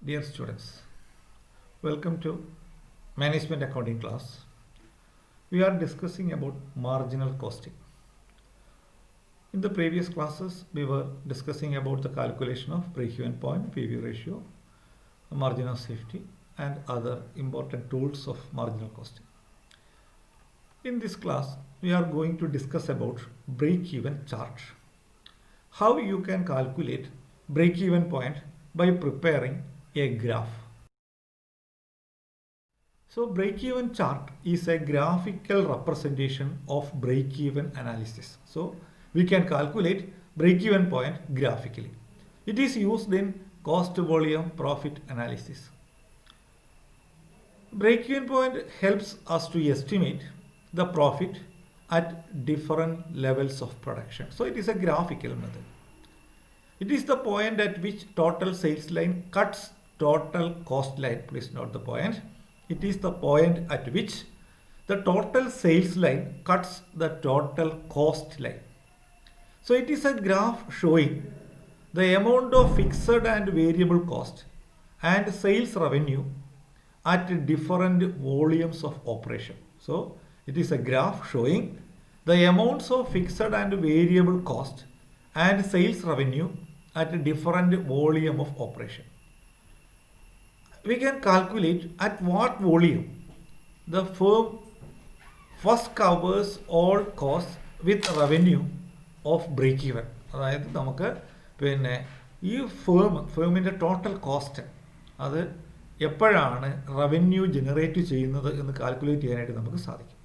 Dear students, welcome to Management Accounting class. We are discussing about marginal costing. In the previous classes, we were discussing about the calculation of break-even point, PV ratio, margin of safety, and other important tools of marginal costing. In this class, we are going to discuss about break-even chart. How you can calculate break-even point by preparing a graph. So break-even chart is a graphical representation of break-even analysis. So we can calculate break-even point graphically. It is used in cost volume profit analysis. Break-even point helps us to estimate the profit at different levels of production. So it is a graphical method. It is the point at which total sales line cuts total cost line. Please note the point. It is the point at which the total sales line cuts the total cost line. So it is a graph showing the amount of fixed and variable cost and sales revenue at different volumes of operation. So it is a graph showing the amounts of fixed and variable cost and sales revenue at a different volume of operation. We can calculate at what volume the firm first covers all costs with revenue of break-even. അതായത് നമുക്ക് ഈ ഫേമിൻ്റെ total cost അത് എപ്പോഴാണ് revenue generate ചെയ്യുന്നത് എന്ന് calculate ചെയ്യാനായിട്ട് നമുക്ക് സാധിക്കും.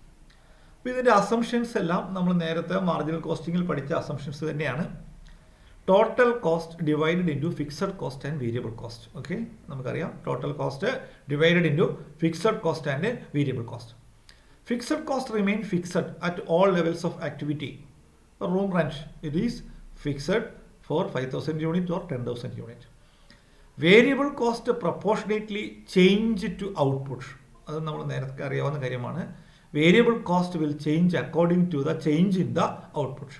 അപ്പോൾ ഇതിൻ്റെ അസംഷൻസ് എല്ലാം നമ്മൾ നേരത്തെ മാർജിനൽ കോസ്റ്റിങ്ങിൽ പഠിച്ച അസംഷൻസ് തന്നെയാണ്. Total cost divided into fixed cost and variable cost. Okay, നമുക്കറിയാം total cost divided into fixed cost and variable cost. Fixed cost remain fixed at all levels of activity. Room rent it is fixed for 5,000 unit or 10,000 unit. Variable cost proportionately change to output. അത് നമ്മൾ നേരത്തെ അറിയാവുന്ന കാര്യമാണ്. Variable cost will change according to the change in the output.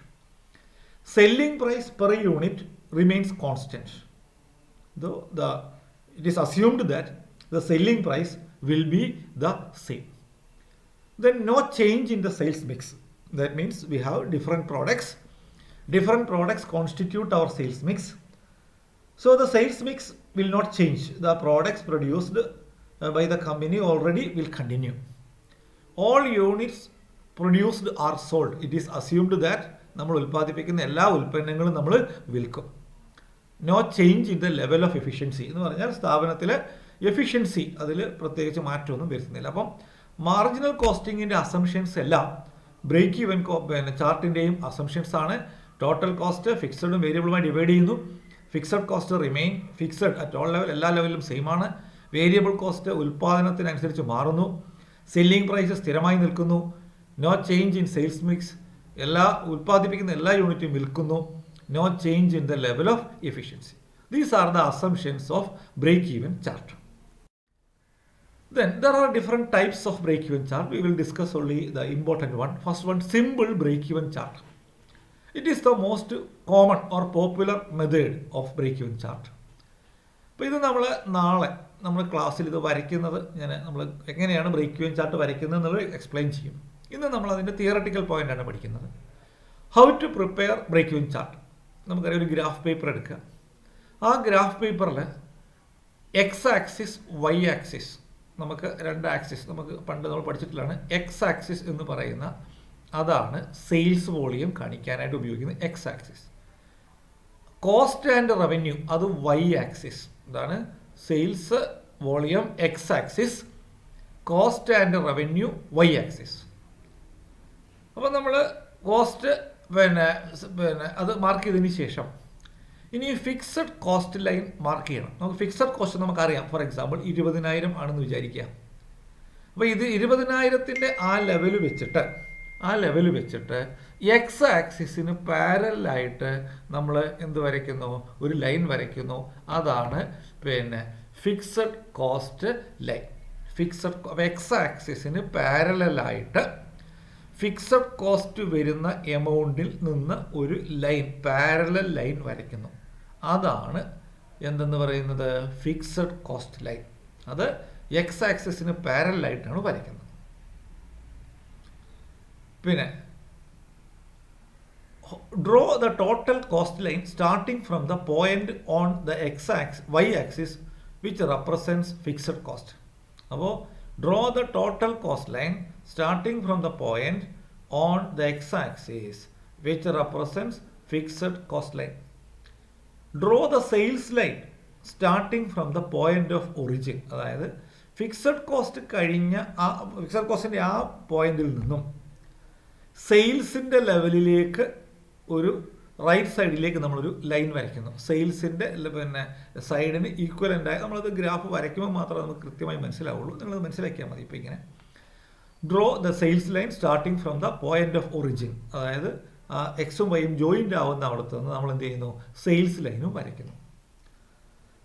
Selling price per unit remains constant, though it is assumed that the selling price will be the same. Then no change in the sales mix. That means we have different products. Different products constitute our sales mix. So the sales mix will not change. The products produced by the company already will continue. All units produced are sold. It is assumed that നമ്മൾ ഉൽപ്പാദിപ്പിക്കുന്ന എല്ലാ ഉൽപ്പന്നങ്ങളും നമ്മൾ വിൽക്കും. No change in the level of efficiency എന്ന് പറഞ്ഞാൽ സ്ഥാപനത്തിലെ efficiency അതിൽ പ്രത്യേകിച്ച് മാറ്റമൊന്നും വരുത്തുന്നില്ല. അപ്പം മാർജിനൽ കോസ്റ്റിങ്ങിൻ്റെ അസംഷൻസ് എല്ലാം ബ്രേക്ക് ഈവൻ ചാർട്ടിൻ്റെയും അസംഷൻസ് ആണ്. ടോട്ടൽ കോസ്റ്റ് ഫിക്സഡും വേരിയബിളുമായി ഡിവൈഡ് ചെയ്യുന്നു. Fixed cost remain fixed at all level, എല്ലാ ലെവലിലും സെയിം ആണ്. വേരിയബിൾ കോസ്റ്റ് ഉൽപ്പാദനത്തിനനുസരിച്ച് മാറുന്നു. സെല്ലിംഗ് പ്രൈസ് സ്ഥിരമായി നിൽക്കുന്നു. No change in sales mix, എല്ലാ ഉൽപ്പാദിപ്പിക്കുന്ന എല്ലാ യൂണിറ്റും വിൽക്കുന്നു. No change in the level of efficiency. These are the assumptions of break even chart. Then there are different types of break-even chart. We will discuss only the important one. First one, simple break-even chart. It is the most common or popular method of break-even chart. അപ്പോൾ ഇത് നമ്മൾ ക്ലാസ്സിൽ ഇത് വരയ്ക്കുന്നത് നമ്മൾ എങ്ങനെയാണ് break-even chart വരയ്ക്കുന്നത് എന്നുള്ളത് എക്സ്പ്ലെയിൻ ചെയ്യും. ഇന്ന് നമ്മൾ അതിൻ്റെ തിയറട്ടിക്കൽ പോയിൻ്റാണ് പഠിക്കുന്നത്. How to prepare break even chart. നമുക്കറിയാം, ഒരു ഗ്രാഫ് പേപ്പർ എടുക്കുക. ആ ഗ്രാഫ് പേപ്പറിൽ എക്സ് ആക്സിസ് വൈ ആക്സിസ്, നമുക്ക് രണ്ട് ആക്സിസ് നമുക്ക് പണ്ട് നമ്മൾ പഠിച്ചിട്ടുള്ളതാണ്. എക്സ് ആക്സിസ് എന്ന് പറയുന്ന അതാണ് സെയിൽസ് വോളിയം കാണിക്കാനായിട്ട് ഉപയോഗിക്കുന്ന X axis. Cost and revenue അത് വൈ ആക്സിസ്. ഇതാണ് sales volume X axis, cost and revenue Y axis. അപ്പോൾ നമ്മൾ കോസ്റ്റ് അത് മാർക്ക് ചെയ്തതിന് ശേഷം ഇനി ഫിക്സഡ് കോസ്റ്റ് ലൈൻ മാർക്ക് ചെയ്യണം. നമുക്ക് ഫിക്സഡ് കോസ്റ്റ് നമുക്കറിയാം. ഫോർ എക്സാമ്പിൾ 20,000 ആണെന്ന് വിചാരിക്കുക. അപ്പോൾ ഇത് 20,000-ൻ്റെ ആ ലെവൽ വെച്ചിട്ട് എക്സ് ആക്സിസിന് പാരലായിട്ട് നമ്മൾ എന്ത് വരയ്ക്കുന്നു, ഒരു ലൈൻ വരയ്ക്കുന്നു. അതാണ് ഫിക്സഡ് കോസ്റ്റ് ലൈൻ. എക്സ് ആക്സിസിന് പാരലായിട്ട് ഫിക്സഡ് കോസ്റ്റ് വരുന്ന എമൗണ്ടിൽ നിന്ന് ഒരു ലൈൻ, പാരലൽ ലൈൻ വരയ്ക്കുന്നു. അതാണ് എന്തെന്ന് പറയുന്നത് ഫിക്സഡ് കോസ്റ്റ് ലൈൻ. അത് എക്സ് ആക്സിസിന് പാരലായിട്ടാണ് വരയ്ക്കുന്നത്. പിന്നെ draw the total cost line starting from the point on the Y axis which represents fixed cost. അപ്പോൾ draw the total cost line starting from the point on the X axis which represents fixed cost line. Draw the sales line starting from the point of origin. അതായത് fixed cost കഴിഞ്ഞ fixed കോസ്റ്റിൻ്റെ ആ പോയിന്റിൽ നിന്നും സെയിൽസിൻ്റെ ലെവലിലേക്ക് ഒരു right സൈഡിലേക്ക് നമ്മളൊരു ലൈൻ വരയ്ക്കുന്നു. സെയിൽസിൻ്റെ പിന്നെ സൈഡിന് ഈക്വലൻ്റായി നമ്മളത് ഗ്രാഫ് വരയ്ക്കുമ്പോൾ മാത്രമേ നമുക്ക് കൃത്യമായി മനസ്സിലാവുള്ളൂ. നിങ്ങളത് മനസ്സിലാക്കിയാൽ മതി. ഇപ്പോൾ ഇങ്ങനെ draw the sales line starting from the point of origin. അതായത് എക്സും വൈയും ജോയിൻ്റ് ആവുന്ന അവിടുത്തെ നിന്ന് നമ്മൾ എന്ത് ചെയ്യുന്നു, സെയിൽസ് ലൈനും വരയ്ക്കുന്നു.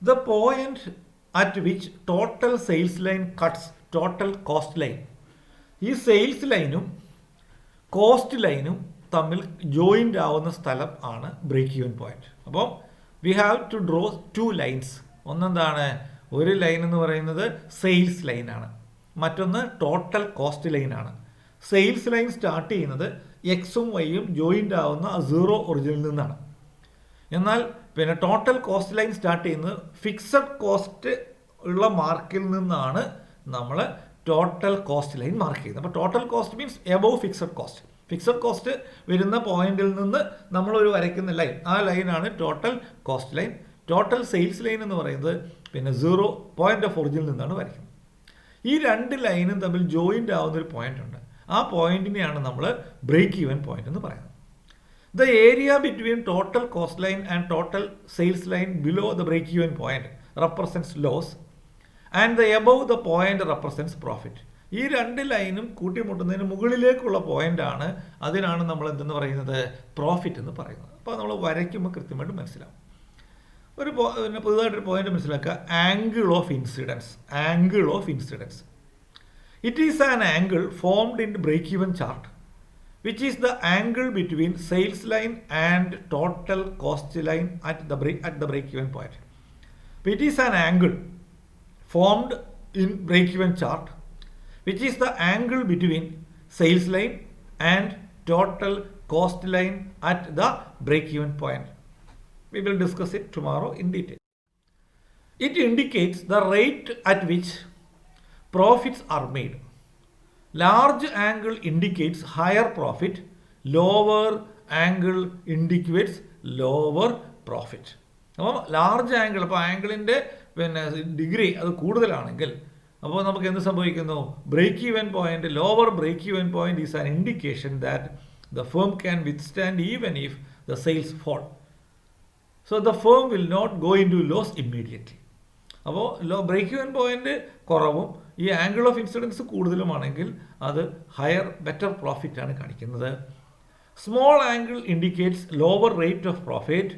The point at which total sales line cuts total cost line. ഈ സെയിൽസ് ലൈനും കോസ്റ്റ് ലൈനും തമ്മിൽ ജോയിൻ്റ് ആവുന്ന സ്ഥലം ആണ് ബ്രേക്ക് ഈവൻ പോയിന്റ്. അപ്പോൾ we have to draw 2 lines. ഒന്നെന്താണ്, ഒരു ലൈൻ എന്ന് പറയുന്നത് സെയിൽസ് ലൈനാണ്, മറ്റൊന്ന് ടോട്ടൽ കോസ്റ്റ് ലൈനാണ്. സെയിൽസ് ലൈൻ സ്റ്റാർട്ട് ചെയ്യുന്നത് എക്സും വൈയും ജോയിൻ്റ് ആവുന്ന 0 ഒറിജിനിൽ നിന്നാണ്. എന്നാൽ പിന്നെ ടോട്ടൽ കോസ്റ്റ് ലൈൻ സ്റ്റാർട്ട് ചെയ്യുന്നത് ഫിക്സഡ് കോസ്റ്റ് ഉള്ള മാർക്കിൽ നിന്നാണ് നമ്മൾ ടോട്ടൽ കോസ്റ്റ് ലൈൻ മാർക്ക് ചെയ്യുന്നത്. അപ്പോൾ total cost means above fixed cost. Fixed cost വരുന്ന പോയിന്റിൽ നിന്ന് നമ്മളൊരു വരയ്ക്കുന്ന ലൈൻ, ആ ലൈനാണ് total cost line. Total sales line എന്ന് പറയുന്നത് പിന്നെ 0 പോയിന്റ് ഓഫ് ഒറിജിനിൽ നിന്നാണ് വരയ്ക്കുന്നത്. ഈ 2 ലൈനും തമ്മിൽ ജോയിൻ്റ് ആവുന്ന ഒരു പോയിന്റ് ഉണ്ട്. ആ പോയിന്റിനെയാണ് നമ്മൾ ബ്രേക്ക് ഈവൻ പോയിന്റ് എന്ന് പറയുന്നത്. The area between total cost line and total sales line below the break-even point represents loss and the above the point represents profit. ഈ 2 ലൈനും കൂട്ടിമുട്ടുന്നതിന് മുകളിലേക്കുള്ള പോയിന്റാണ്, അതിനാണ് നമ്മൾ എന്തെന്ന് പറയുന്നത്, പ്രോഫിറ്റ് എന്ന് പറയുന്നത്. അപ്പോൾ നമ്മൾ വരയ്ക്കുമ്പോൾ കൃത്യമായിട്ട് മനസ്സിലാവും. പിന്നെ പുതുതായിട്ടൊരു പോയിന്റ് മനസ്സിലാക്കുക, angle of incidence. Angle of incidence, it is an angle formed in break-even chart which is the angle between sales line and total cost line at the break-even point. It is an angle formed in break-even chart which is the angle between sales line and total cost line at the break-even point. We will discuss it tomorrow in detail. It indicates the rate at which profits are made. Large angle indicates higher profit, lower angle indicates lower profit. അപ്പോൾ large angle, അപ്പോൾ ആംഗിളിൻ്റെ പിന്നെ degree അത് കൂടുതലാണെങ്കിൽ അപ്പോൾ നമുക്ക് എന്ത് സംഭവിക്കുന്നു, break even point, lower break even point is an indication that the firm can withstand even if the sales fall. So the firm will not go into loss immediately. അപ്പോൾ break even point കുറവും ഈ angle of incidence കൂടുതലുമാണെങ്കിൽ അത് better profit ആണ് കാണിക്കുന്നത്. Small angle indicates lower rate of profit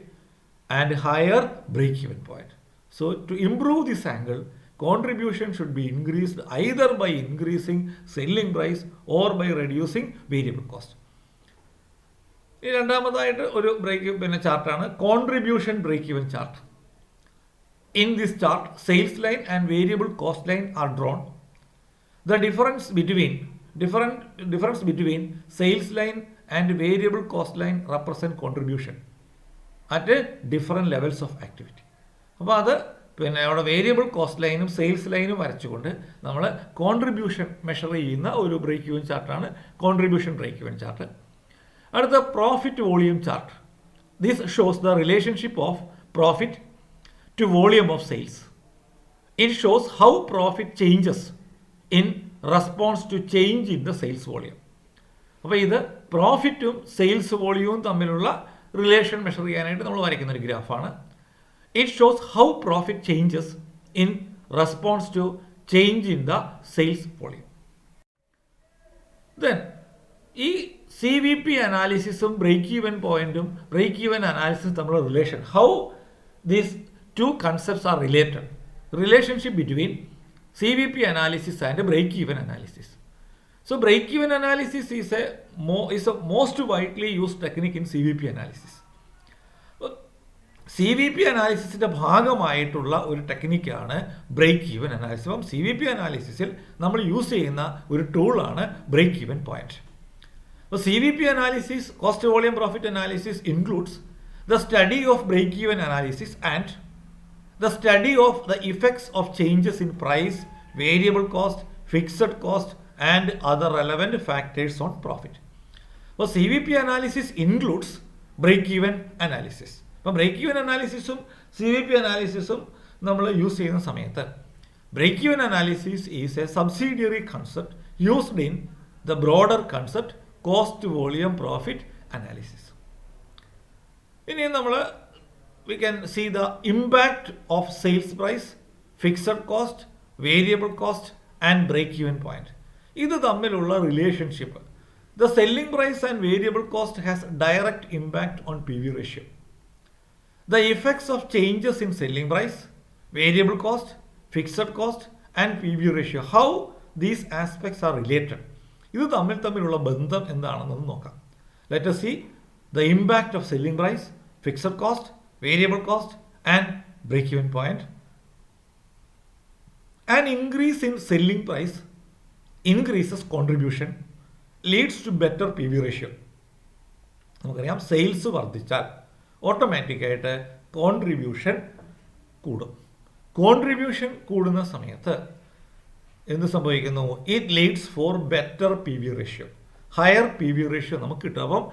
and higher break even point. So to improve this angle, contribution should be increased either by increasing selling price or by reducing variable cost. ഈ രണ്ടാമതായിട്ട് ഒരു ചാർട്ടാണ് contribution break even chart. In this chart, sales line and variable cost line are drawn. The difference between sales line and variable cost line represent contribution at different levels of activity. അപ്പോൾ അത് പിന്നെ അവിടെ variable cost ലൈനും sales ലൈനും വരച്ചുകൊണ്ട് നമ്മൾ contribution measure ചെയ്യുന്ന ഒരു break even ചാർട്ടാണ് കോൺട്രിബ്യൂഷൻ ബ്രേക്ക് ഈവൻ ചാർട്ട്. അടുത്ത profit volume chart. This shows the relationship of profit to volume of sales. It shows how profit changes in response to change in the sales volume. അപ്പോൾ ഇത് പ്രോഫിറ്റും sales വോളിയവും തമ്മിലുള്ള relation measure ചെയ്യാനായിട്ട് നമ്മൾ വരയ്ക്കുന്ന ഒരു ഗ്രാഫാണ്. It shows how profit changes in response to change in the sales volume. Then ഈ CVP അനാലിസിസും ബ്രേക്ക് ഈവൻ പോയിന്റും ബ്രേക്ക് ഈവൻ അനാലിസിസും തമ്മിലുള്ള relation, how these two concepts are related. Relationship between CVP analysis and break-even analysis. So break-even analysis is a most widely used technique in CVP analysis. C V P അനാലിസിസിൻ്റെ ഭാഗമായിട്ടുള്ള ഒരു ടെക്നിക്കാണ് break even analysis. അപ്പം C V P അനാലിസിസിൽ നമ്മൾ use ചെയ്യുന്ന ഒരു ടൂളാണ് ബ്രേക്ക് ഈവൻ പോയിന്റ്. അപ്പോൾ C V P analysis, cost volume profit analysis includes the study of break even analysis and the study of the effects of changes in price, variable cost, fixed cost and other relevant factors on profit. അപ്പോൾ C V P analysis includes break even analysis. അപ്പം break even അനാലിസിസും C V P അനാലിസിസും നമ്മൾ use ചെയ്യുന്ന സമയത്ത് break even analysis is a subsidiary concept used in the broader concept cost volume profit analysis. ഇനി നമ്മൾ we can see the impact of sales price, fixed cost, variable cost and break-even point. ഇത് തമ്മിലുള്ള relationship. The selling price and variable cost has direct impact on PV ratio. The effects of changes in selling price, variable cost, fixed cost and PV ratio. How these aspects are related. ഇത് തമ്മിലുള്ള ബന്ധം എന്താണെന്ന് നോക്കാം. Let us see the impact of selling price, fixed cost, variable cost and break-even point. An increase in selling price increases contribution, leads to better PV ratio. നമുക്കറിയാം sales വർദ്ധിച്ചാൽ ഓട്ടോമാറ്റിക്കായിട്ട് contribution കൂടും. Contribution കൂടുന്ന സമയത്ത് എന്ത് സംഭവിക്കുന്നു? It leads for better P V ratio, higher P V ratio നമുക്ക് കിട്ടും. അപ്പം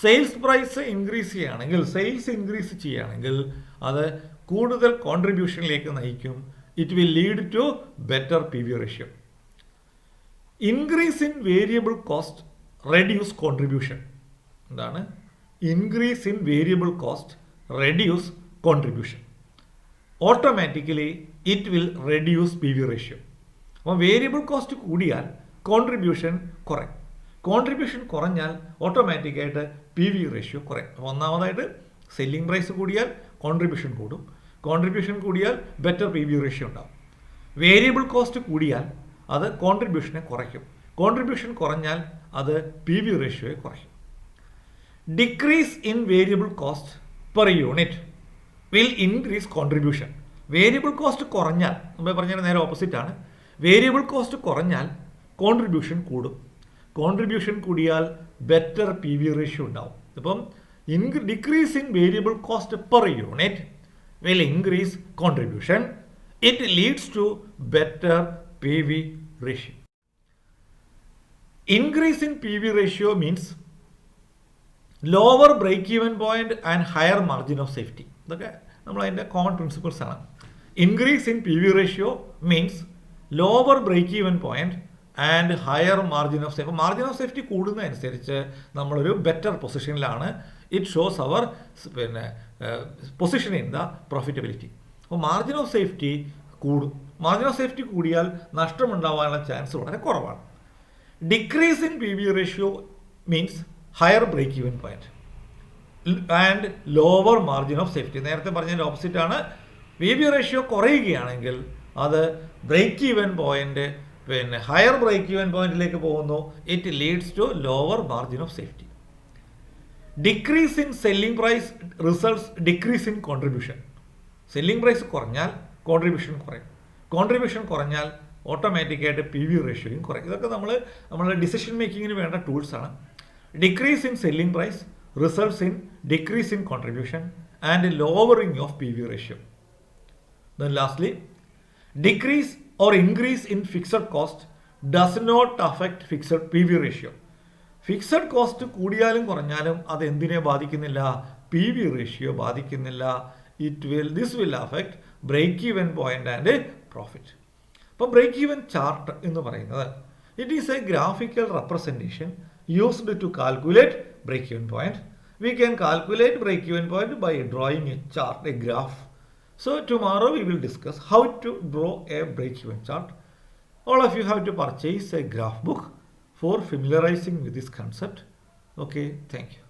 സെയിൽസ് പ്രൈസ് ഇൻക്രീസ് ചെയ്യുകയാണെങ്കിൽ, സെയിൽസ് ഇൻക്രീസ് ചെയ്യുകയാണെങ്കിൽ അത് കൂടുതൽ കോൺട്രിബ്യൂഷനിലേക്ക് നയിക്കും. It will lead to better P V ratio. Increase in variable cost reduce contribution. എന്താണ്? Increase in variable cost reduce contribution. Automatically it will reduce P V ratio. അപ്പം variable cost കൂടിയാൽ contribution കുറയും. Contribution കുറഞ്ഞാൽ ഓട്ടോമാറ്റിക്കായിട്ട് P V ratio കുറയും. അപ്പോൾ ഒന്നാമതായിട്ട് selling price കൂടിയാൽ കോൺട്രിബ്യൂഷൻ കൂടും. കോൺട്രിബ്യൂഷൻ കൂടിയാൽ ബെറ്റർ പി വി റേഷ്യോ ഉണ്ടാവും. വേരിയബിൾ കോസ്റ്റ് കൂടിയാൽ അത് കോൺട്രിബ്യൂഷനെ കുറയ്ക്കും. കോൺട്രിബ്യൂഷൻ കുറഞ്ഞാൽ അത് പി വി റേഷ്യോയെ കുറയ്ക്കും. Decrease in variable cost per unit will increase contribution. Variable cost കുറഞ്ഞാൽ, നമ്മൾ പറഞ്ഞാൽ നേരെ ഓപ്പോസിറ്റ് ആണ്. വേരിയബിൾ കോസ്റ്റ് കുറഞ്ഞാൽ കോൺട്രിബ്യൂഷൻ കൂടും. കോൺട്രിബ്യൂഷൻ കൂടിയാൽ ബെറ്റർ പി വി റേഷ്യോ ഉണ്ടാവും. അപ്പം decrease in variable cost per unit will increase contribution. It leads to better P V ratio. Increase in P V ratio means lower break even point and higher margin of safety. ഇതൊക്കെ നമ്മൾ അതിൻ്റെ common principles ആണ്. Increase in P V ratio means lower break even point and higher margin of safety. Margin of safety കൂടുന്നതനുസരിച്ച് നമ്മളൊരു better പൊസിഷനിലാണ്. It shows our position in the profitability. അപ്പോൾ margin of safety കൂടും. Margin of safety കൂടിയാൽ നഷ്ടമുണ്ടാവാനുള്ള chance വളരെ കുറവാണ്. Decrease in P V ratio means higher break even point and lower margin of safety. നേരത്തെ പറഞ്ഞതിൻ്റെ ഓപ്പോസിറ്റ് ആണ്. പി വി റേഷ്യോ കുറയുകയാണെങ്കിൽ അത് break even point higher break even പോയിന്റിലേക്ക് പോകുന്നു. It leads to lower margin of safety. Decrease in selling price results decrease in contribution. Selling price കുറഞ്ഞാൽ contribution കുറയും. Contribution കുറഞ്ഞാൽ ഓട്ടോമാറ്റിക്കായിട്ട് പി വി റേഷ്യോയും കുറയും. ഇതൊക്കെ നമ്മളുടെ ഡിസിഷൻ മേക്കിങ്ങിന് വേണ്ട ടൂൾസാണ്. Decrease in selling price results in decrease in contribution and lowering of P V ratio. Then lastly, decrease or increase in fixed cost does not affect fixed PV ratio. Fixed cost കൂടിയാലും കുറഞ്ഞാലും അത് എന്തിനെ ബാധിക്കുന്നില്ല? P V ratio ബാധിക്കുന്നില്ല. This will affect break even point and profit. അപ്പോൾ break even chart എന്ന് പറയുന്നത് it is a graphical representation used to calculate break even point. We can calculate break even point by drawing a chart, a graph. So tomorrow we will discuss how to draw a break-even chart. All of you have to purchase a graph book for familiarizing with this concept. Okay, thank you.